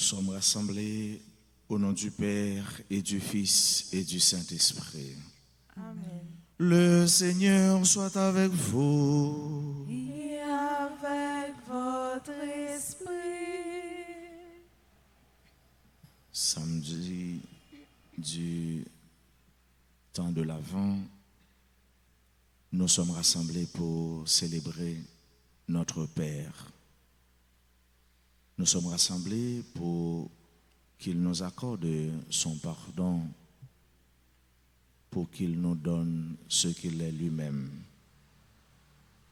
sommes rassemblés au nom du Père et du Fils et du Saint-Esprit. Amen. Le Seigneur soit avec vous. Et avec votre esprit. Samedi du temps de l'Avent, nous sommes rassemblés pour célébrer notre Père. Nous sommes rassemblés pour qu'il nous accorde son pardon, pour qu'il nous donne ce qu'il est lui-même.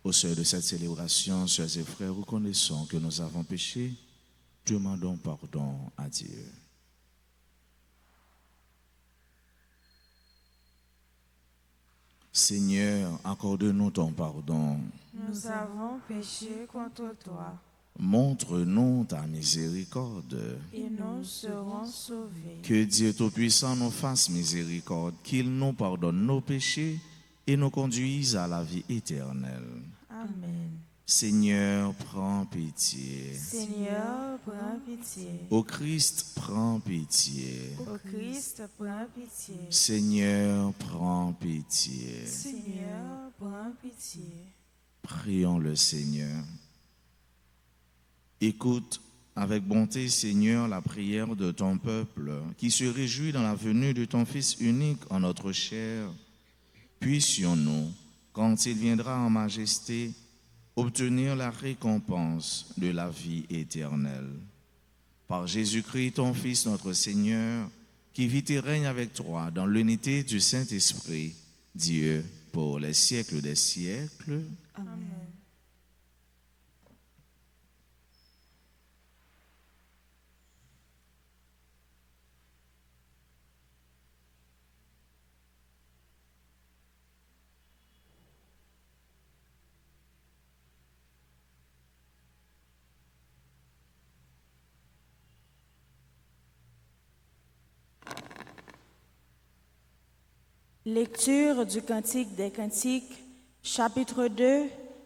Au seuil de cette célébration, sœurs et frères, reconnaissons que nous avons péché, demandons pardon à Dieu. Seigneur, accorde-nous ton pardon. Nous avons péché contre toi Montre-nous ta miséricorde. et nous serons sauvés. Que Dieu Tout-Puissant nous fasse miséricorde, qu'il nous pardonne nos péchés et nous conduise à la vie éternelle. Amen. Seigneur, prends pitié. Seigneur, prends pitié. Ô Christ, prends pitié. Ô Christ, prends pitié. Seigneur, prends pitié. Seigneur, prends pitié. Prions le Seigneur. Écoute avec bonté, Seigneur, la prière de ton peuple qui se réjouit dans la venue de ton Fils unique en notre chair. Puissions-nous, quand il viendra en majesté, obtenir la récompense de la vie éternelle. Par Jésus-Christ, ton Fils, notre Seigneur, qui vit et règne avec toi dans l'unité du Saint-Esprit, Dieu, pour les siècles des siècles. Amen. Lecture du Cantique des Cantiques, chapitre 2,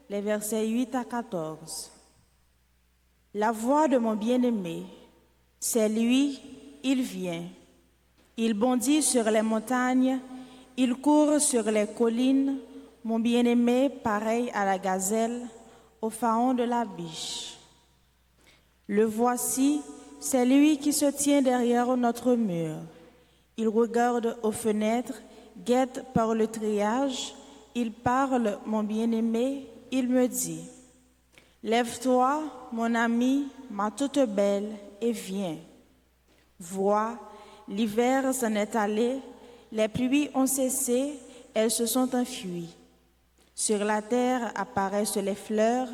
les versets 8 à 14. La voix de mon bien-aimé, c'est lui, il vient. Il bondit sur les montagnes, il court sur les collines, mon bien-aimé pareil à la gazelle, au faon de la biche. Le voici, c'est lui qui se tient derrière notre mur. Il regarde aux fenêtres, guette par le treillage, il parle, mon bien-aimé, il me dit, « Lève-toi, mon ami, ma toute belle, et viens. Vois, l'hiver s'en est allé, les pluies ont cessé, elles se sont enfuies. Sur la terre apparaissent les fleurs,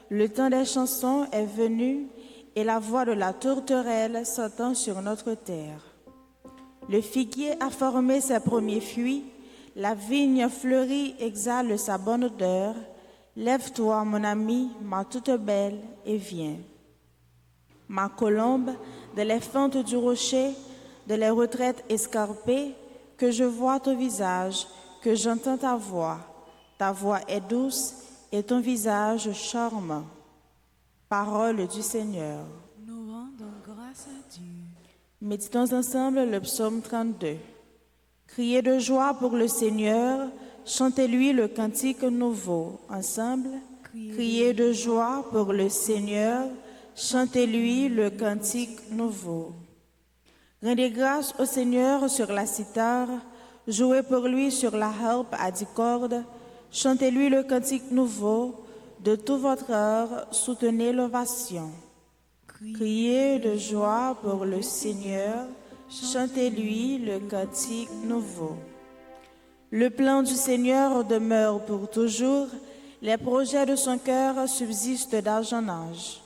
le temps des chansons est venu, et la voix de la tourterelle s'entend sur notre terre. Le figuier a formé ses premiers fruits, la vigne fleurie exhale sa bonne odeur. Lève-toi, mon ami, ma toute belle, et viens. Ma colombe, de les fentes du rocher, de les retraites escarpées, que je vois ton visage, que j'entends ta voix. Ta voix est douce et ton visage charmant. Parole du Seigneur. Nous rendons grâce à Dieu. Méditons ensemble le psaume 32. Criez de joie pour le Seigneur, chantez-lui le cantique nouveau. Ensemble, criez de joie pour le Seigneur, chantez-lui le cantique nouveau. Rendez grâce au Seigneur sur la cithare, jouez pour lui sur la harpe à 10 cordes, chantez-lui le cantique nouveau, de tout votre cœur, soutenez l'ovation. Criez de joie pour le Seigneur, chantez-lui le cantique nouveau. Le plan du Seigneur demeure pour toujours, les projets de son cœur subsistent d'âge en âge.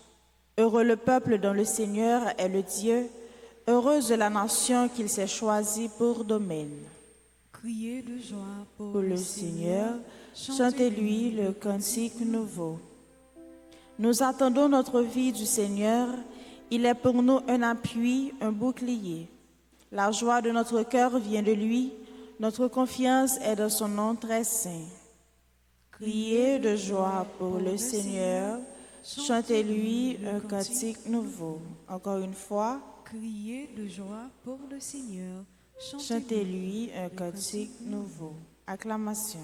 Heureux le peuple dont le Seigneur est le Dieu, heureuse la nation qu'il s'est choisie pour domaine. Criez de joie pour Pour le Seigneur, chantez-lui le cantique nouveau. Nous attendons notre vie du Seigneur, il est pour nous un appui, un bouclier. La joie de notre cœur vient de lui, notre confiance est dans son nom très saint. Criez de joie pour le Seigneur, chantez-lui un cantique nouveau. Encore une fois, Criez de joie pour le Seigneur. Chantez-lui un cantique nouveau. Acclamation.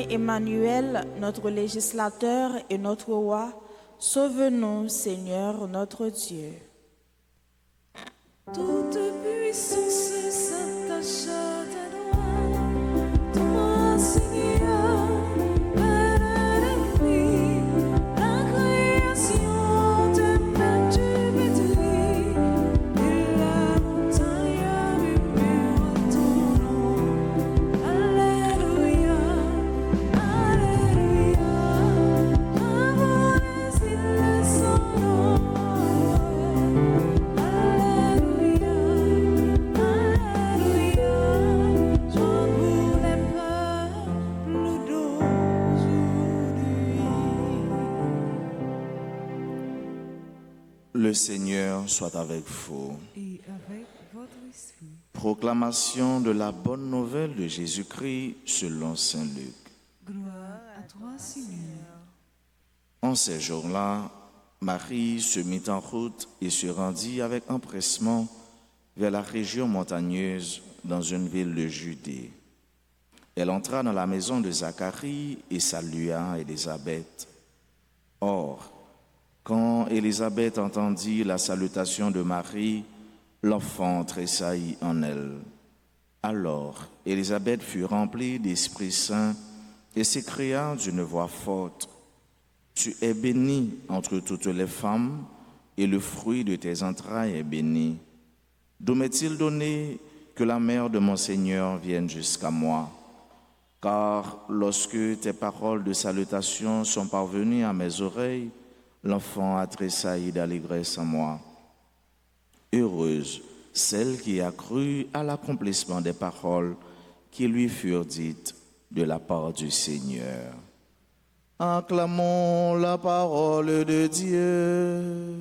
Emmanuel, notre législateur et notre roi, sauve-nous, Seigneur notre Dieu. Toute puissance s'attache à ta loi, toi, Seigneur, Père ennemi, la création te met du pétri, et la montagne a murmure ton nom. Alléluia. Le Seigneur soit avec vous. Et avec votre esprit. Proclamation de la bonne nouvelle de Jésus-Christ selon saint Luc. Gloire à toi, Seigneur. En ces jours-là, Marie se mit en route et se rendit avec empressement vers la région montagneuse dans une ville de Judée. Elle entra dans la maison de Zacharie et salua Élisabeth. Or, quand Élisabeth entendit la salutation de Marie, l'enfant tressaillit en elle. Alors, Élisabeth fut remplie d'Esprit Saint et s'écria d'une voix forte, « Tu es bénie entre toutes les femmes, et le fruit de tes entrailles est béni. D'où m'est-il donné que la mère de mon Seigneur vienne jusqu'à moi? Car lorsque tes paroles de salutation sont parvenues à mes oreilles, l'enfant a tressailli d'allégresse en moi. Heureuse celle qui a cru à l'accomplissement des paroles qui lui furent dites de la part du Seigneur. » Acclamons la parole de Dieu.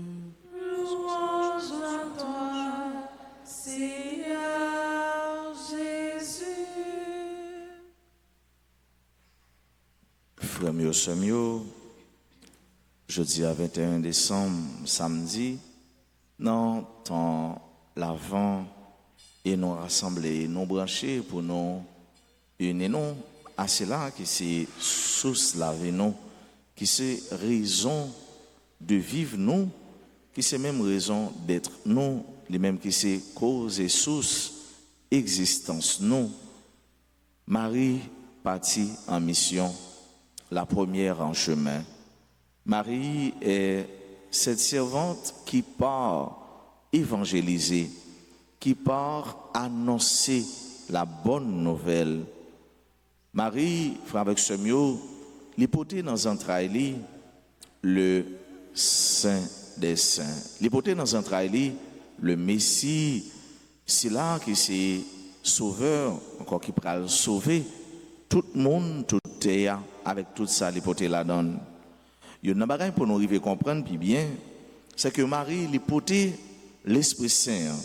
Louange à toi, Seigneur Jésus. Frères mieux, sœurs mieux, jeudi à 21 décembre, samedi, dans temps l'avant et nous rassembler, nous brancher pour nous unir nous à cela qui c'est source la vie nous, qui c'est raison de vivre nous, qui c'est même raison d'être nous, les mêmes qui c'est cause et source existence nous. Marie partit en mission, la première en chemin. Marie est cette servante qui part évangéliser, qui part annoncer la bonne nouvelle. Marie, frère avec ce mieux, l'hypothèse dans entrailles, le Saint des Saints. L'hypothèse dans entrailles, le Messie, c'est là qui c'est sauveur, encore qui peut sauver tout le monde, tout le monde, avec tout ça, l'hypothèse la donne. Il y a une chose pour nous arriver à comprendre, puis bien, c'est que Marie, l'hypothèse, l'Esprit Saint,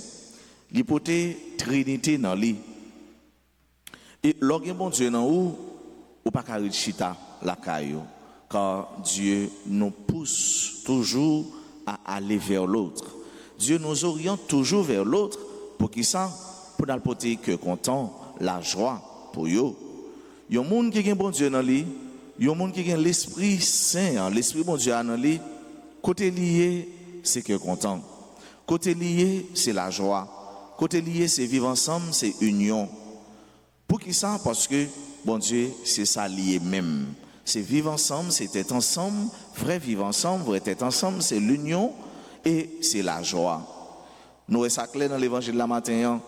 l'hypothèse Trinité dans lui. Et l'organe bon Dieu dans où, ou pas carré chita la caillou, car Dieu nous pousse toujours à aller vers l'autre. Dieu nous oriente toujours vers l'autre, pour qui ça, pour nous porter que content, la joie pour eux. Il y a un monde qui a un bon Dieu dans lui, il y a un monde qui a l'Esprit Saint, l'Esprit bon Dieu dans lui. Côté lié, c'est que content. Côté lié, c'est la joie. Côté lié, c'est vivre ensemble, c'est union. Pour qui ça? Parce que, bon Dieu, c'est ça lié même. C'est vivre ensemble, c'est être ensemble, vrai vivre ensemble, vrai être ensemble, c'est l'union et c'est la joie. Nous, ça clair dans l'évangile de la matin.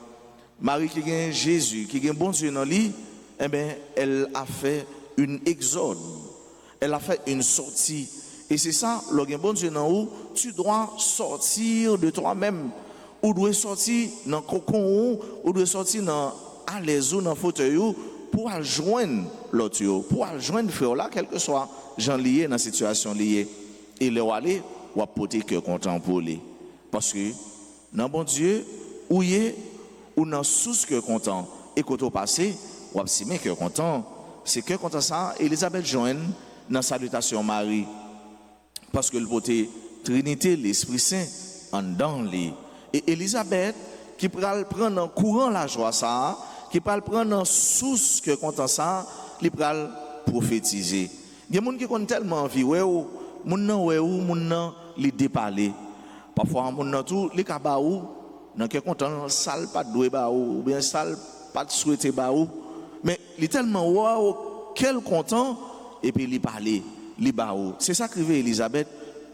Marie qui a Jésus, qui a bon Dieu dans lui, eh bien, elle a fait une exode. Elle a fait une sortie. Et c'est ça, le bon Dieu dans où tu dois sortir de toi-même. Ou dois sortir dans le cocon, ou dois sortir dans à l'aise ou dans le fauteuil pour joindre l'autre, pour joindre le frère là, quel que soit gens liés dans la situation liée. Et le aller, ou à porter cœur content pour lui. Parce que, dans bon Dieu, ou y ou dans sous cœur content, et quand on passe, ou à s'y cœur content, c'est cœur content ça, Elisabeth joigne dans salutation Marie. Parce que le côté Trinité, l'Esprit Saint, en dans lui. Et Elisabeth, qui peut prendre en courant la joie ça, qui peut prendre en source que content ça, il peut prophétiser. Il y a des gens qui ont tellement envie, ouais, ou, moun nan li déparler. Parfois, moun nan tout, li ka ba ou, nan ke content, sale pas doué ba ou bien sale pas souhaité ba ou. Mais il est tellement wow, quel content, et puis il parler, il ba ou. C'est ça que veut Elisabeth,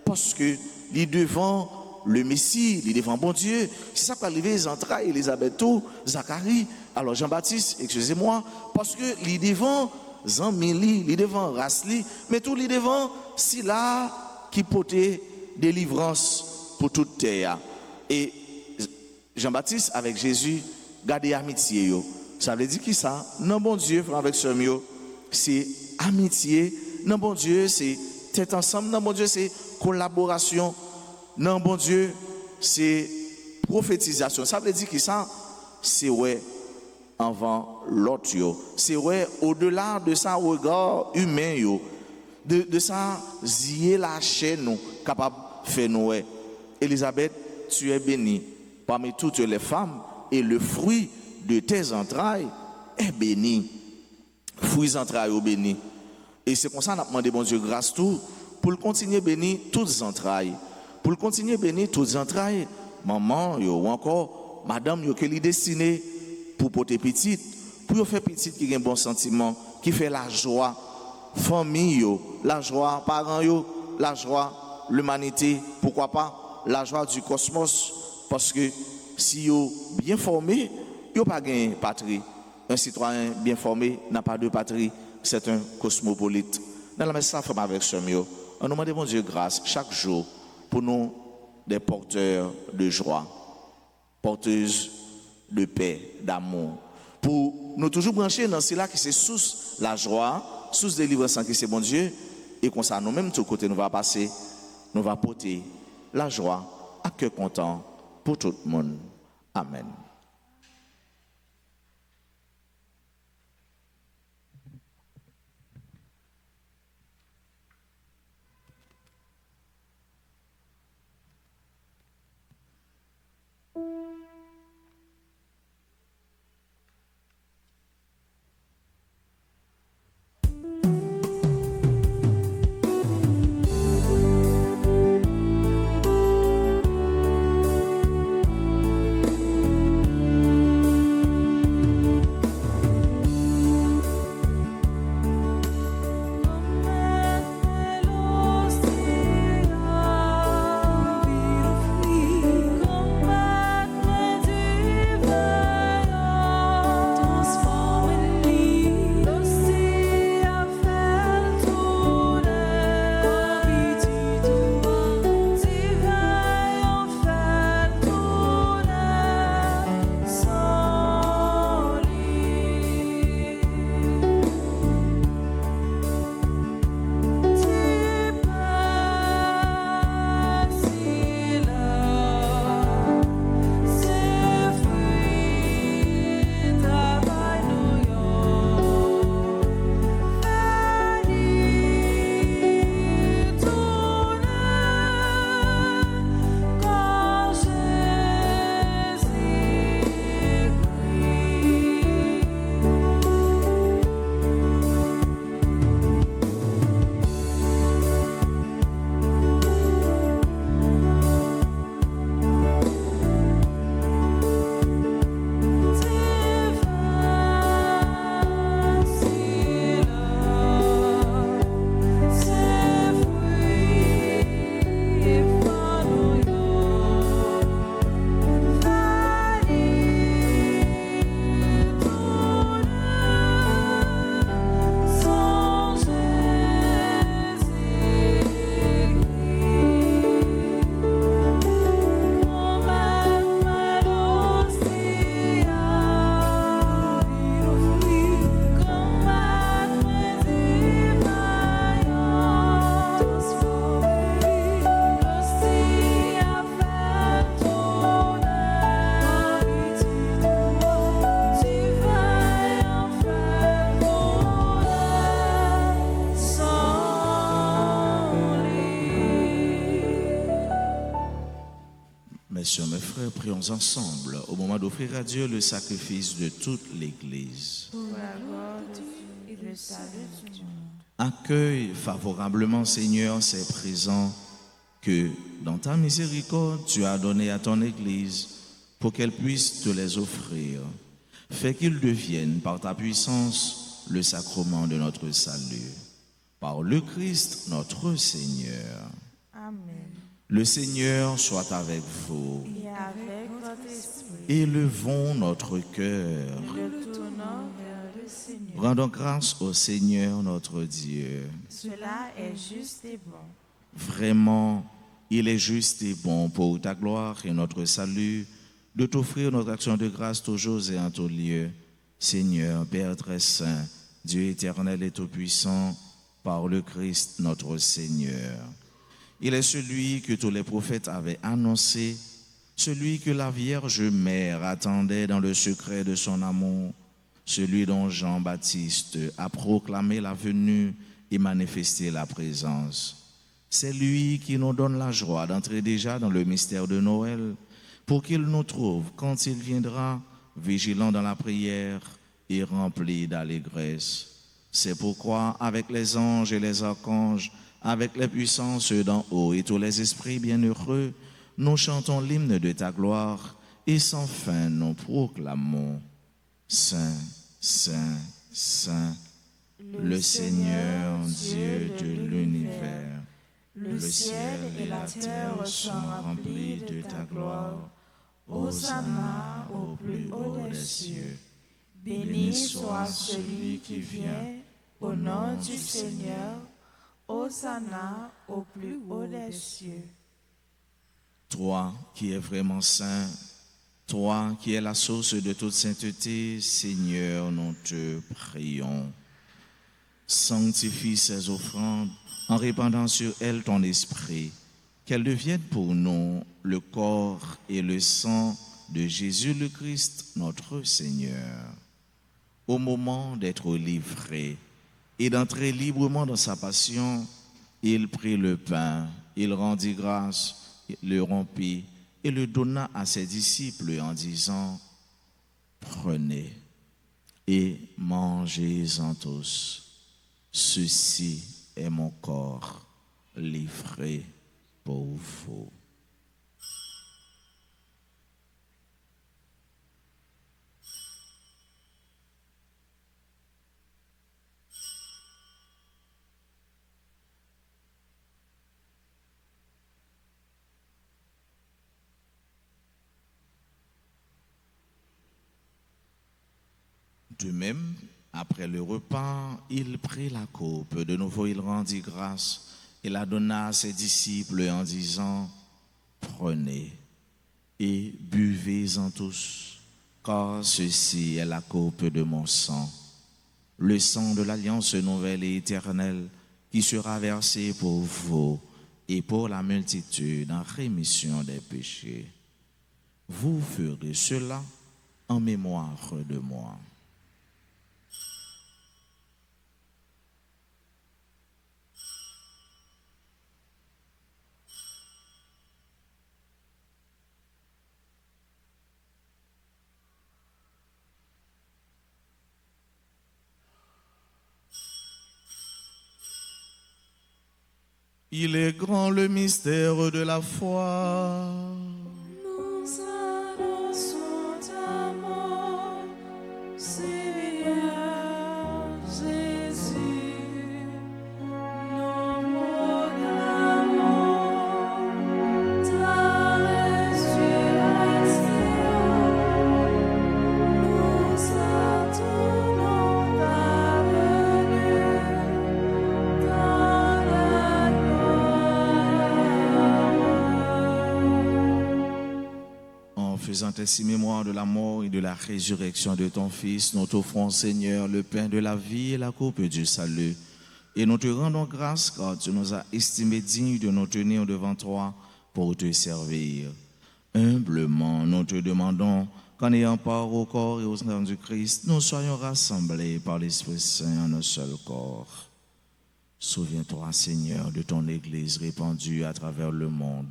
parce que il est devant le Messie, il est devant bon Dieu. C'est ça qu'arrive les entrailles, Elisabeth, tout, Zacharie, alors Jean-Baptiste, excusez-moi, parce que il est devant Zanmili, il est devant Rasli, mais tout il est devant Sila qui portait délivrance pour toute terre. Et Jean-Baptiste avec Jésus, gardez amitié yo. Ça veut dire qui ça? Non bon Dieu, avec ce mieux, c'est amitié. Non bon Dieu, c'est tête ensemble. Non bon Dieu, c'est collaboration. Non bon Dieu, c'est prophétisation. Ça veut dire qui ça? C'est ouais avant l'autre. C'est ouais au-delà de ça regard humain. De ça, zier la chaîne nous, capable de faire nous. Elisabeth, tu es bénie parmi toutes les femmes et le fruit de tes entrailles est béni. Fruits entrailles au béni. Et c'est comme ça qu'on a demandé bon Dieu grâce tout pour le continuer bénir toutes les entrailles. Pour le continuer bénir toutes les entrailles, maman ou encore madame yo que li destiné pour porter petite, pour faire petite qui a un bon sentiment, qui fait la joie famille yo, la joie parents yo, la joie l'humanité, pourquoi pas la joie du cosmos parce que si yo bien formé, yo pas gain patrie. Un citoyen bien formé n'a pas de patrie, c'est un cosmopolite. Dans la messe femme avec ce mieux, on nous demande bon Dieu grâce chaque jour pour nous des porteurs de joie, porteuses de paix, d'amour. Pour nous toujours brancher dans cela qui c'est source la joie, source de délivrance qui c'est bon Dieu, et comme ça nous-mêmes tout côté nous va passer, nous va porter la joie à cœur content pour tout le monde. Amen. frères, prions ensemble au moment d'offrir à Dieu le sacrifice de toute l'Église. Pour la gloire de Dieu et le salut du monde. Accueille favorablement, Seigneur, ces présents que, dans ta miséricorde, tu as donnés à ton Église pour qu'elle puisse te les offrir. Fais qu'ils deviennent, par ta puissance, le sacrement de notre salut. Par le Christ, notre Seigneur. Amen. Le Seigneur soit avec vous. Et avec votre esprit, Élevons notre cœur. le tournons vers le Seigneur. Rendons grâce au Seigneur notre Dieu. Cela est juste et bon. Vraiment, il est juste et bon pour ta gloire et notre salut de t'offrir notre action de grâce toujours et en tout lieu. Seigneur, Père très saint, Dieu éternel et tout-puissant, par le Christ notre Seigneur. Il est celui que tous les prophètes avaient annoncé, celui que la Vierge Mère attendait dans le secret de son amour, celui dont Jean-Baptiste a proclamé la venue et manifesté la présence. C'est lui qui nous donne la joie d'entrer déjà dans le mystère de Noël, pour qu'il nous trouve, quand il viendra, vigilants dans la prière et remplis d'allégresse. C'est pourquoi, avec les anges et les archanges, avec les puissances d'en haut et tous les esprits bienheureux, nous chantons l'hymne de ta gloire et sans fin nous proclamons Saint, Saint, Saint, le Seigneur Dieu de l'univers. Le ciel et la terre sont remplis de ta gloire. Hosanna au plus haut des cieux. Béni soit celui qui vient au nom du Seigneur. Hosanna au plus haut des cieux. Toi qui es vraiment saint, toi qui es la source de toute sainteté, Seigneur, nous te prions. Sanctifie ces offrandes en répandant sur elles ton esprit, qu'elles deviennent pour nous le corps et le sang de Jésus le Christ, notre Seigneur. Au moment d'être livré et d'entrer librement dans sa passion, il prit le pain, il rendit grâce, le rompit et le donna à ses disciples en disant, prenez et mangez-en tous. Ceci est mon corps livré pour vous. De même, après le repas, il prit la coupe. De nouveau, il rendit grâce et la donna à ses disciples en disant, prenez et buvez-en tous, car ceci est la coupe de mon sang, le sang de l'alliance nouvelle et éternelle qui sera versé pour vous et pour la multitude en rémission des péchés. Vous ferez cela en mémoire de moi. Il est grand le mystère de la foi. Nous annonçons ta mort, Seigneur Jésus. Nous proclamons ta résurrection. Nous attendons ta venue dans la En faisant ainsi mémoire de la mort et de la résurrection de ton Fils, nous t'offrons, Seigneur, le pain de la vie et la coupe du salut. Et nous te rendons grâce car tu nous as estimés dignes de nous tenir devant toi pour te servir. Humblement, nous te demandons qu'en ayant part au corps et au sang du Christ, nous soyons rassemblés par l'Esprit Saint en un seul corps. Souviens-toi, Seigneur, de ton Église répandue à travers le monde.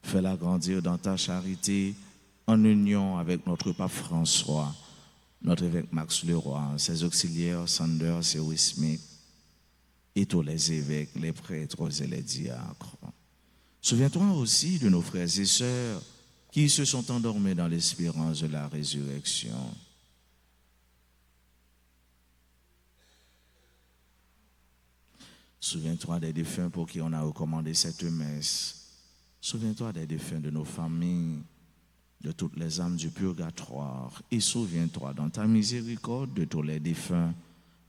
Fais-la grandir dans ta charité en union avec notre pape François, notre évêque Max Leroy, ses auxiliaires Sanders et Wismith, et tous les évêques, les prêtres et les diacres. Souviens-toi aussi de nos frères et sœurs qui se sont endormis dans l'espérance de la résurrection. Souviens-toi des défunts pour qui on a recommandé cette messe. Souviens-toi des défunts de nos familles, de toutes les âmes du purgatoire. Et souviens-toi dans ta miséricorde de tous les défunts.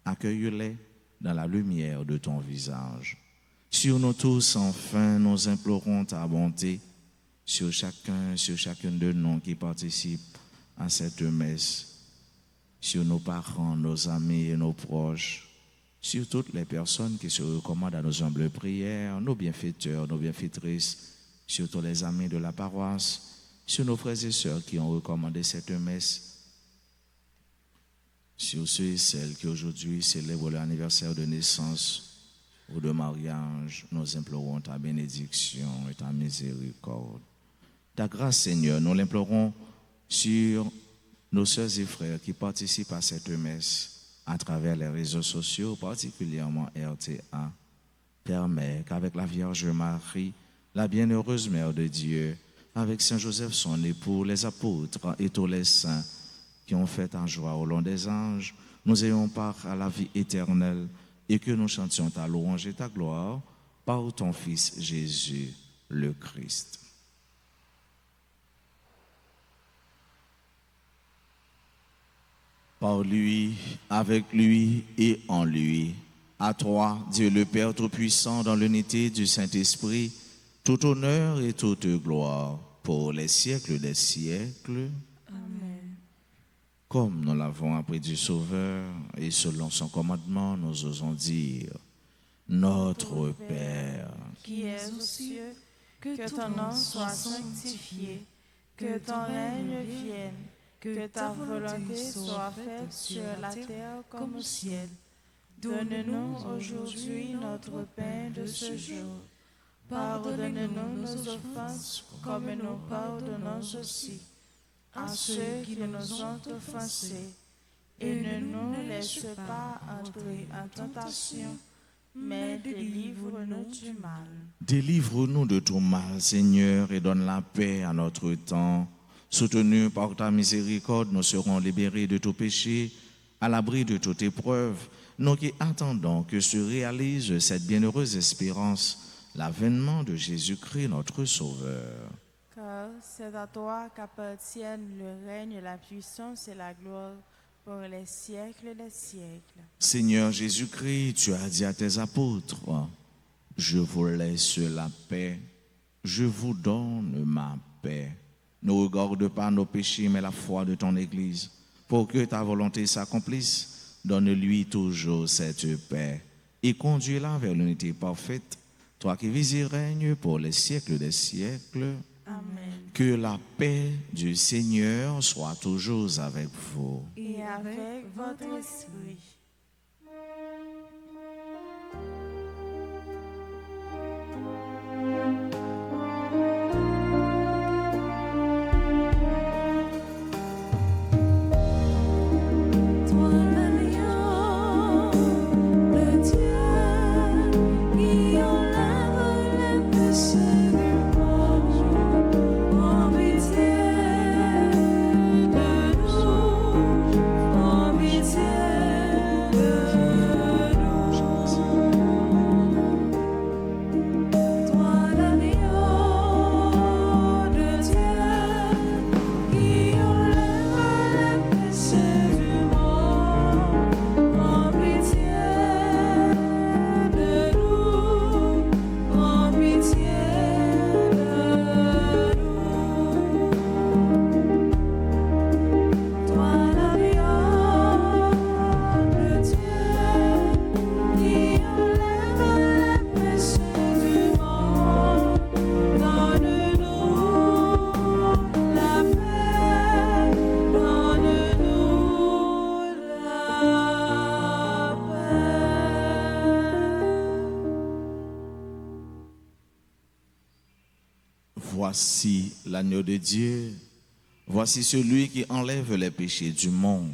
Accueille-les dans la lumière de ton visage. Sur nous tous, enfin, nous implorons ta bonté sur chacune de nous qui participent à cette messe, sur nos parents, nos amis et nos proches, sur toutes les personnes qui se recommandent à nos humbles prières, nos bienfaiteurs, nos bienfaitrices, sur tous les amis de la paroisse, sur nos frères et sœurs qui ont recommandé cette messe, sur ceux et celles qui aujourd'hui célèbrent leur anniversaire de naissance ou de mariage. Nous implorons ta bénédiction et ta miséricorde. Ta grâce, Seigneur, nous l'implorons sur nos sœurs et frères qui participent à cette messe à travers les réseaux sociaux, particulièrement RTA. Permets qu'avec la Vierge Marie, la bienheureuse Mère de Dieu, avec Saint Joseph son époux, les apôtres et tous les saints qui ont fait ta joie au long des anges, nous ayons part à la vie éternelle et que nous chantions ta louange et ta gloire par ton Fils Jésus, le Christ. Par lui, avec lui et en lui, à toi, Dieu le Père Tout-Puissant, dans l'unité du Saint-Esprit, tout honneur et toute gloire pour les siècles des siècles. Amen. Comme nous l'avons appris du Sauveur et selon son commandement, nous osons dire: Notre Père, qui es aux cieux, que ton nom soit sanctifié, que ton règne vienne, que ta volonté soit faite sur la terre comme au ciel. Donne-nous aujourd'hui notre pain de ce jour. Pardonne-nous nos offenses comme nous pardonnons aussi à ceux qui nous ont offensés. Et ne nous laisse pas entrer en tentation, mais délivre-nous du mal. délivre-nous de tout mal, Seigneur, et donne la paix à notre temps. Soutenus par ta miséricorde, nous serons libérés de tout péché, à l'abri de toute épreuve, nous qui attendons que se réalise cette bienheureuse espérance, l'avènement de Jésus-Christ, notre Sauveur. Car c'est à toi qu'appartiennent le règne, la puissance et la gloire pour les siècles des siècles. Seigneur Jésus-Christ, tu as dit à tes apôtres: Je vous laisse la paix, je vous donne ma paix. Ne regarde pas nos péchés, mais la foi de ton Église. Pour que ta volonté s'accomplisse, donne-lui toujours cette paix et conduis-la vers l'unité parfaite, toi qui vis et règnes pour les siècles des siècles. Amen. Que la paix du Seigneur soit toujours avec vous. Et avec votre esprit. Toi l'agneau de Dieu, qui enlève les péchés du monde, en pitié de nous, en pitié de nous. Toi l'agneau de Dieu, qui enlève les péchés du monde, en pitié de nous, en pitié de nous. Toi l'agneau de Dieu, qui enlève les péchés du monde, donne-nous la paix, donne-nous la paix. Voici l'agneau de Dieu. Voici celui qui enlève les péchés du monde.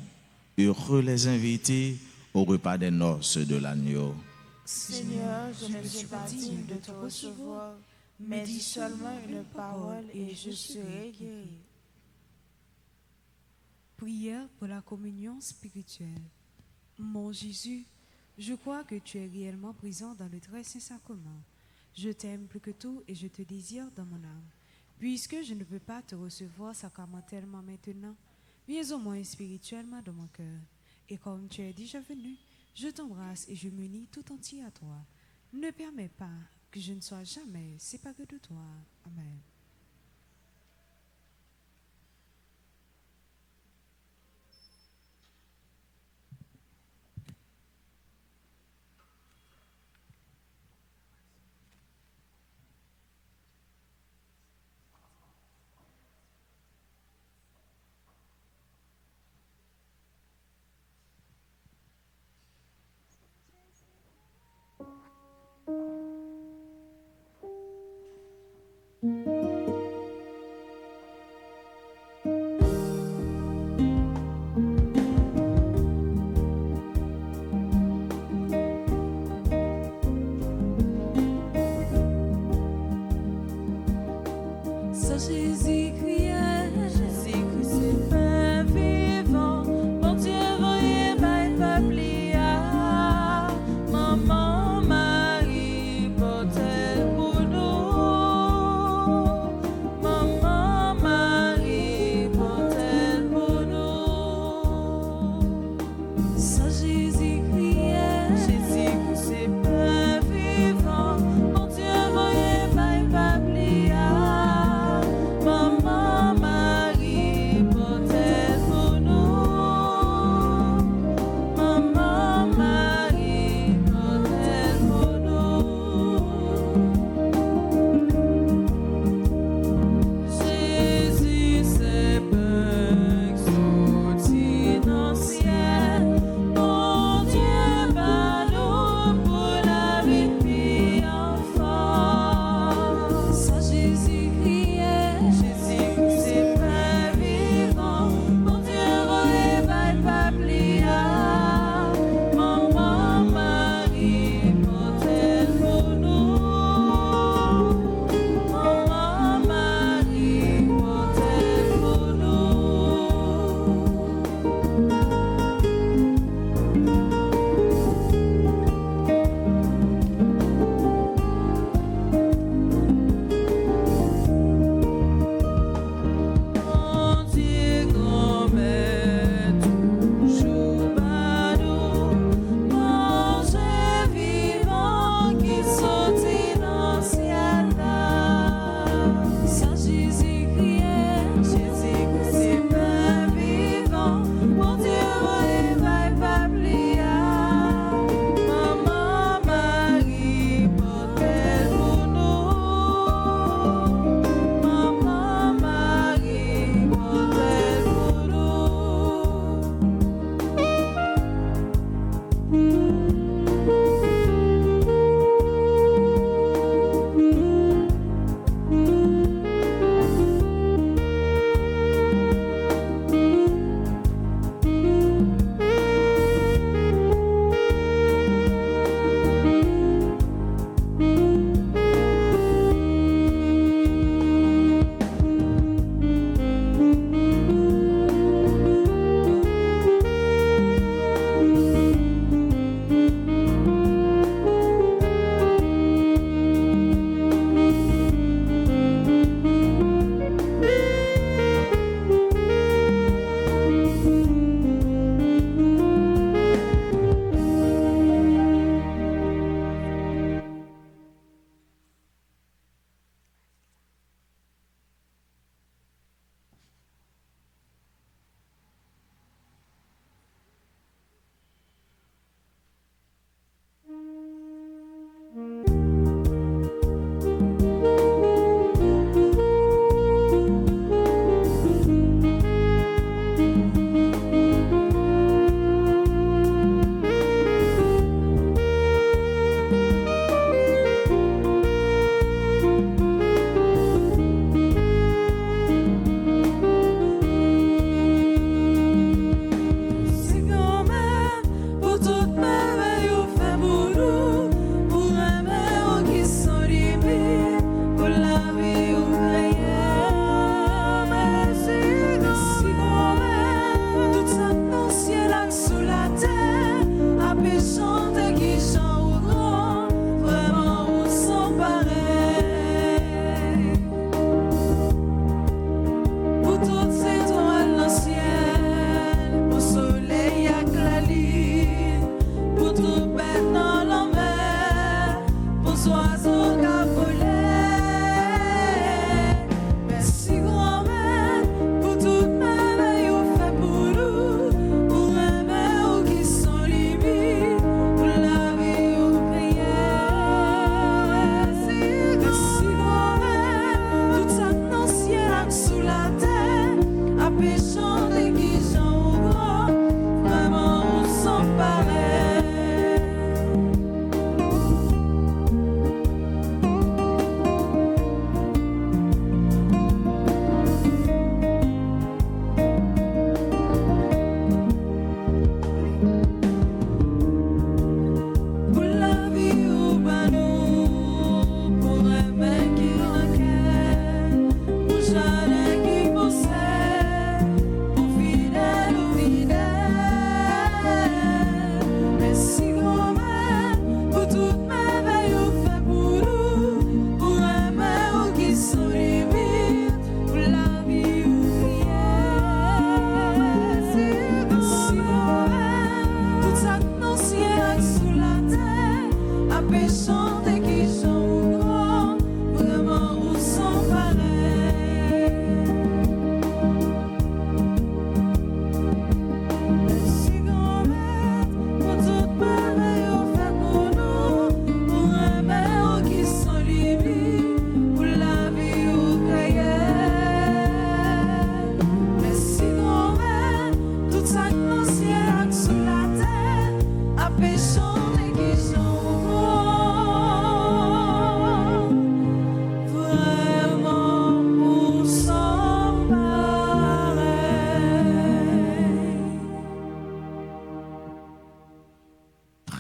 Heureux les invités au repas des noces de l'agneau. Seigneur, je ne suis pas digne de te recevoir, mais dis seulement une parole et je serai guéri. Prière pour la communion spirituelle. Mon Jésus, je crois que tu es réellement présent dans le très saint sacrement. Je t'aime plus que tout et je te désire dans mon âme. Puisque je ne peux pas te recevoir sacramentellement maintenant, viens au moins spirituellement dans mon cœur. Et comme tu es déjà venu, je t'embrasse et je m'unis tout entier à toi. Ne permets pas que je ne sois jamais séparé de toi. Amen. Saint Jésus criait, Jésus-Christ est pain vivant, mon Dieu voyez ma peuple, maman Marie porte pour nous, maman Marie porte pour nous. Saint Jésus criait, Jésus-Christ est pain vivant, mon Dieu voyez ma peuple. Maman Marie porte pour nous, Maman Marie porte pour nous. Jésus c'est pain sorti dans le ciel, mon Dieu va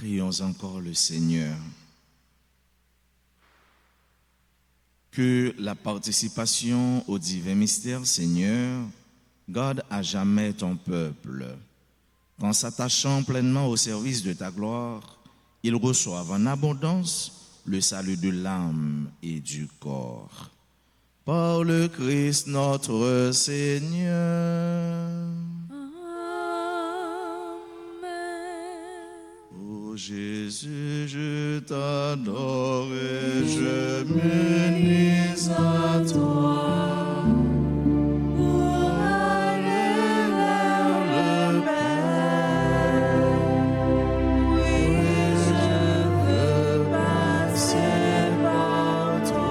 Prions encore le Seigneur. Que la participation au divin mystère, Seigneur, garde à jamais ton peuple. Qu'en s'attachant pleinement au service de ta gloire, ils reçoivent en abondance le salut de l'âme et du corps. Par le Christ notre Seigneur. Ô Jésus, je t'adore et je m'unis à toi. Pour aller vers le Père. Oui, je veux passer par toi.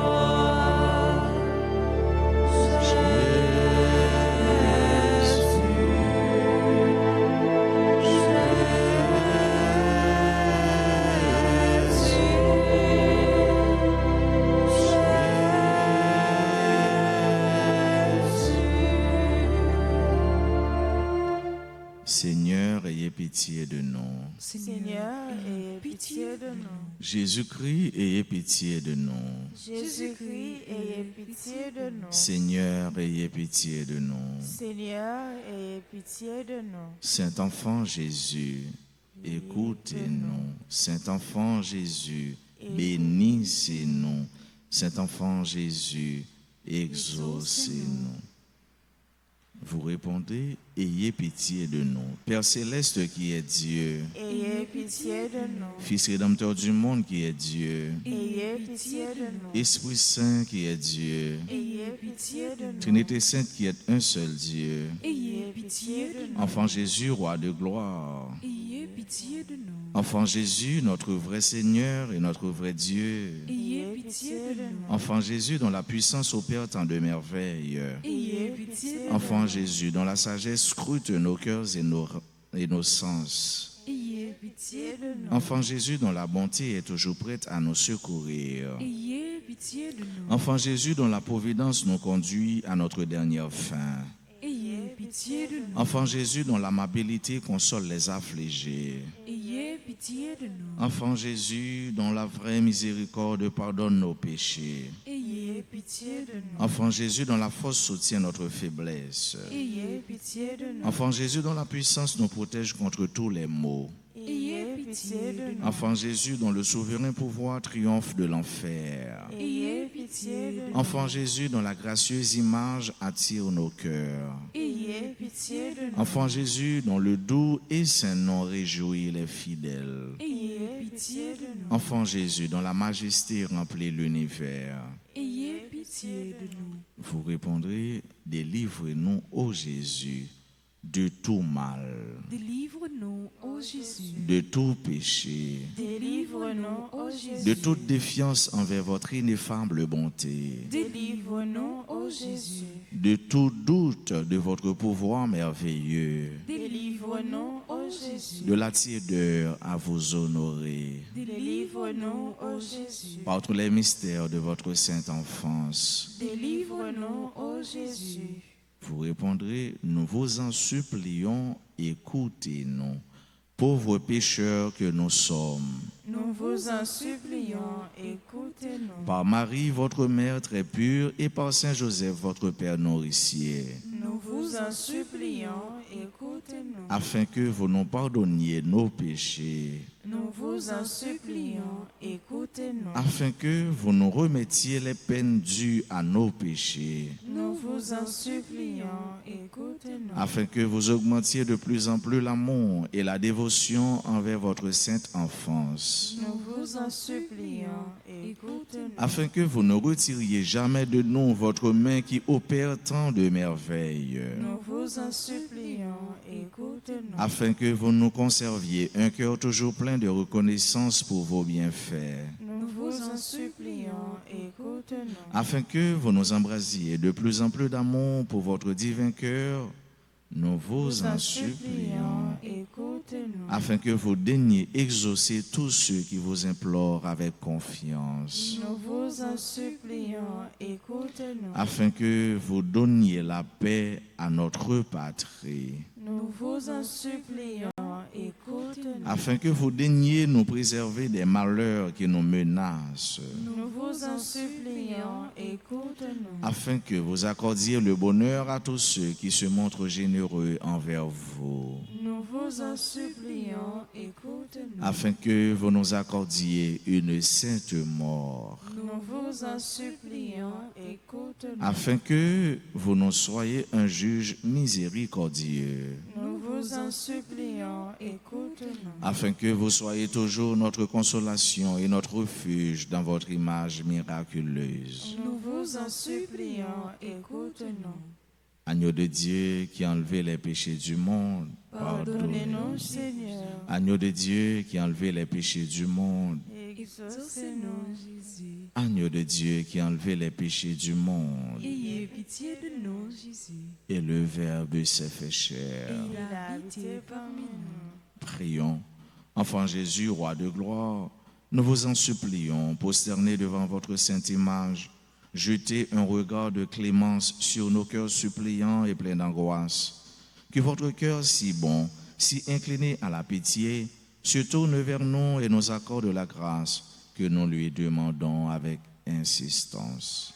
Seigneur, ayez pitié de nous. Seigneur, ayez pitié de nous. Jésus-Christ, ayez pitié de nous. Jésus-Christ, ayez pitié de nous. Seigneur, ayez pitié de nous. Seigneur, ayez pitié de nous. Saint-Enfant Jésus, écoutez-nous. Saint-Enfant Jésus, bénissez-nous. Saint-Enfant Jésus, exaucez-nous. Vous répondez, ayez pitié de nous. Père céleste qui est Dieu, Ayez pitié de nous. Fils rédempteur du monde qui est Dieu, Ayez pitié de nous. Esprit Saint qui est Dieu, Ayez pitié de nous. Trinité Sainte qui est un seul Dieu, Ayez pitié de nous. Enfant Jésus, roi de gloire, Ayez pitié de nous. Enfant Jésus, notre vrai Seigneur et notre vrai Dieu, Ayez pitié de nous. Enfant Jésus dont la puissance opère tant de merveilles, Ayez pitié de nous. Enfant Jésus dont la sagesse scrute nos cœurs et nos sens, Ayez pitié de nous. Enfant Jésus dont la bonté est toujours prête à nous secourir, Ayez pitié de nous. Enfant Jésus dont la providence nous conduit à notre dernière fin, Ayez pitié de nous. Enfant Jésus dont l'amabilité console les affligés, Ayez pitié de nous. Enfant Jésus dont la vraie miséricorde pardonne nos péchés, Ayez pitié de nous. Enfant Jésus dont la force soutient notre faiblesse, Ayez pitié de nous. Enfant Jésus dont la puissance nous protège contre tous les maux, Ayez pitié de nous. Enfant Jésus dont le souverain pouvoir triomphe de l'enfer, Ayez pitié de nous. Enfant Jésus dont la gracieuse image attire nos cœurs, Ayez pitié de nous. Enfant Jésus dont le doux et saint nom réjouit les fidèles, Ayez pitié de nous. Enfant Jésus dont la majesté remplit l'univers. Ayez pitié de nous. Vous répondrez, délivrez-nous, ô Jésus, de tout mal, Délivre-nous, ô Jésus. de tout péché, Délivre-nous, ô Jésus. de toute défiance envers votre ineffable bonté, Délivre-nous, ô Jésus. de tout doute de votre pouvoir merveilleux, Délivre-nous, ô Jésus. de la tiédeur à vous honorer, Délivre-nous, ô Jésus. par tous les mystères de votre sainte enfance. Délivre-nous, ô Jésus. Vous répondrez, nous vous en supplions, écoutez-nous, pauvres pécheurs que nous sommes. Nous vous en supplions, écoutez-nous. Par Marie, votre mère très pure, et par Saint Joseph, votre père nourricier, Nous vous en supplions, écoutez-nous. afin que vous nous pardonniez nos péchés, Nous vous en supplions, écoutez-nous. afin que vous nous remettiez les peines dues à nos péchés, Nous vous en supplions, écoutez-nous. afin que vous augmentiez de plus en plus l'amour et la dévotion envers votre sainte enfance, Nous vous en supplions, écoutez-nous. afin que vous ne retiriez jamais de nous votre main qui opère tant de merveilles, Nous vous en supplions, écoutez-nous. afin que vous nous conserviez un cœur toujours plein de reconnaissance pour vos bienfaits, Nous vous en supplions, écoutez-nous. afin que vous nous embrasiez de plus en plus d'amour pour votre divin cœur, nous vous en supplions, écoutez-nous. afin que vous daigniez exaucer tous ceux qui vous implorent avec confiance, Nous vous en supplions, écoutez-nous. afin que vous donniez la paix à notre patrie, Nous vous en supplions, écoutez-nous. écoute-nous. afin que vous daigniez nous préserver des malheurs qui nous menacent, Nous vous en supplions, écoute-nous. afin que vous accordiez le bonheur à tous ceux qui se montrent généreux envers vous, Nous vous en supplions, écoute-nous. afin que vous nous accordiez une sainte mort, Nous vous en supplions, écoute-nous. afin que vous nous soyez un juge miséricordieux, Nous vous en supplions, écoute-nous. afin que vous soyez toujours notre consolation et notre refuge dans votre image miraculeuse. Nous vous en supplions, écoute-nous. Agneau de Dieu qui a enlevé les péchés du monde, Pardonnez-nous, Seigneur. Agneau de Dieu qui a enlevé les péchés du monde, Exaucez-nous. Jésus. Agneau de Dieu qui a enlevé les péchés du monde, Ayez pitié de nous, Jésus. et le Verbe s'est fait chair. Il a habité parmi nous. Prions. Enfant Jésus, roi de gloire, nous vous en supplions, prosternés devant votre sainte image, jetez un regard de clémence sur nos cœurs suppliants et pleins d'angoisse. Que votre cœur si bon, si incliné à la pitié, se tourne vers nous et nous accorde la grâce que nous lui demandons avec insistance.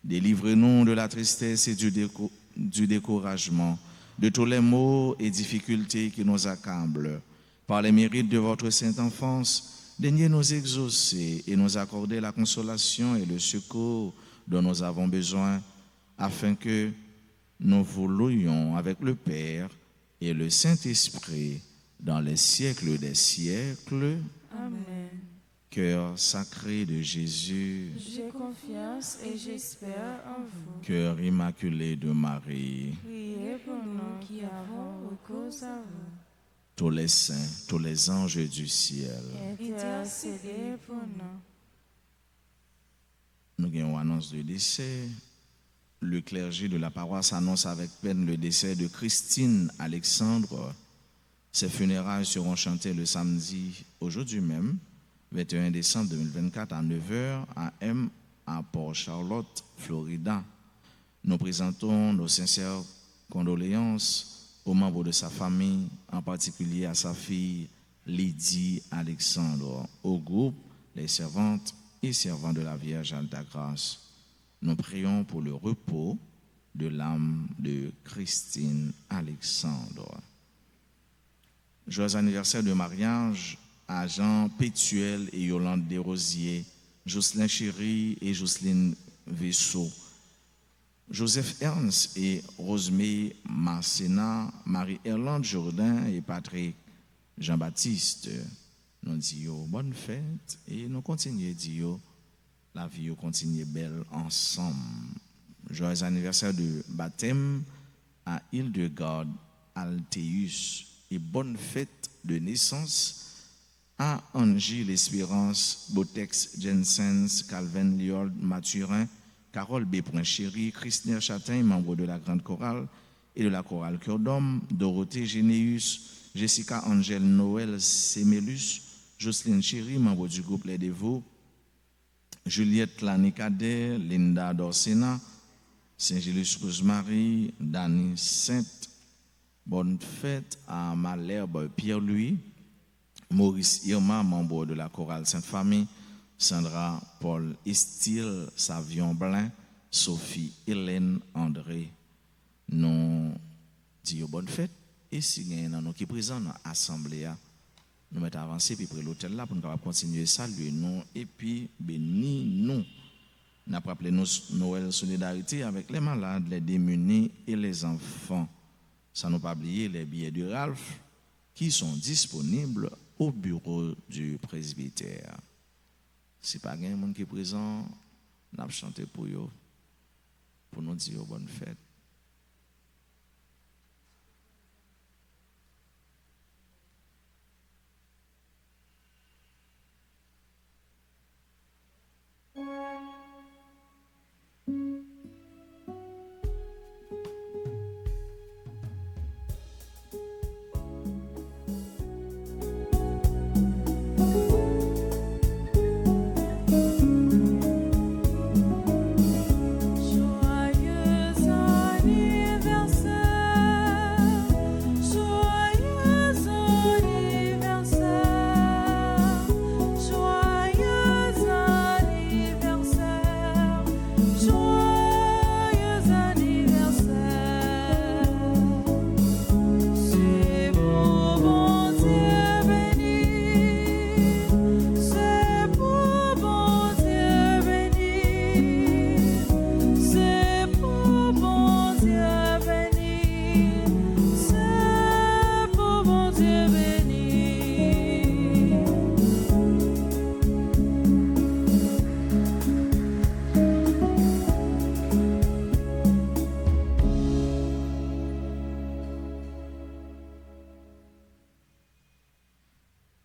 Délivrez-nous de la tristesse et du découragement, de tous les maux et difficultés qui nous accablent. Par les mérites de votre sainte enfance, daignez nous exaucer et nous accorder la consolation et le secours dont nous avons besoin, afin que nous vous louions avec le Père et le Saint-Esprit dans les siècles des siècles. Amen. Cœur sacré de Jésus, J'ai confiance et j'espère en vous. cœur immaculé de Marie, Priez pour nous qui avons recours à vous. tous les saints, tous les anges du ciel. Intercédez pour nous. Nous avons une annonce de décès. Le clergé de la paroisse annonce avec peine le décès de Christine Alexandre. Ses funérailles seront chantées le samedi, aujourd'hui même, 21 décembre 2024 à 9h AM à Port-Charlotte, Florida. Nous présentons nos sincères condoléances aux membres de sa famille, en particulier à sa fille Lydie Alexandre, au groupe les servantes et servants de la Vierge Alta Grâce. Nous prions pour le repos de l'âme de Christine Alexandre. Joyeux anniversaire de mariage à Jean Pétuel et Yolande Desrosiers, Jocelyn Chéry et Jocelyne Vaisseau, Joseph Ernst et Rosemée Marcena, Marie-Erlande Jourdain et Patrick Jean-Baptiste. Nous disons bonne fête et nous continuons à dire la vie continue belle ensemble. Joyeux anniversaire de baptême à Hildegarde Alteus et bonne fête de naissance à Angie l'Espérance, Botex Jensens, Calvin Liold Mathurin, Carole B. Chéry, Christine Châtain, membre de la Grande Chorale et de la Chorale Cœur d'Homme, Dorothée Généus, Jessica Angèle Noël Semelus, Jocelyne Chéry, membre du groupe Les Dévots, Juliette Lanicadet, Linda Dorsena, Saint-Gilles Rosemary, Dani Sainte. Bonne fête à Malherbe Pierre-Louis, Maurice Irma, membre de la chorale Sainte-Famille, Sandra Paul Estil, Savion Blin, Sophie Hélène André. Nous disons bonne fête et si il y a nous qui présents dans l'assemblée, nous mettons avancé puis pour l'hôtel là pour nous continuer à saluer nous et puis bénir nous. Nous avons rappelé Noël solidarité avec les malades, les démunis et les enfants. Sans nous pas oublier les billets de Ralph qui sont disponibles au bureau du presbytère. Si pas quelqu'un monde qui est présent, nous avons chanté pour eux, pour nous dire bonne fête. Joyeux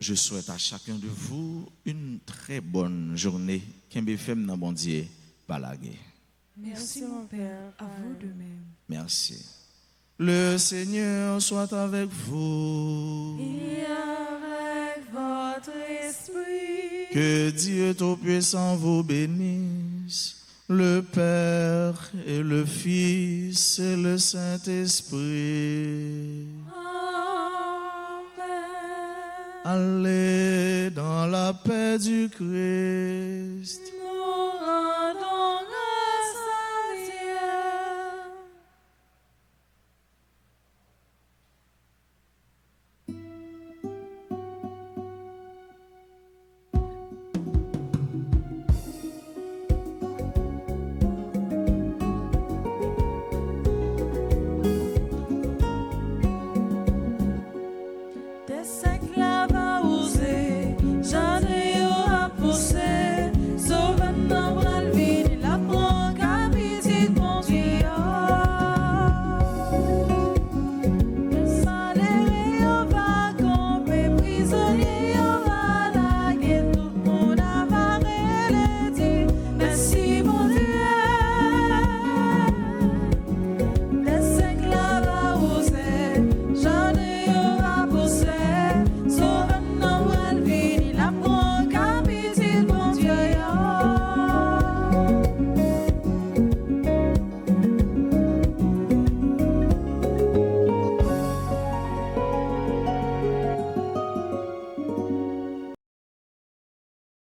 Je souhaite à chacun de vous une très bonne journée. Qu'un femme dans bon Dieu, palagué. Merci mon Père, à vous de même. Merci. Le Seigneur soit avec vous. Et avec votre esprit. Que Dieu Tout-Puissant vous bénisse, le Père et le Fils et le Saint-Esprit. Allez dans la paix du Christ. Nous rendons grâce à Dieu. Des siècles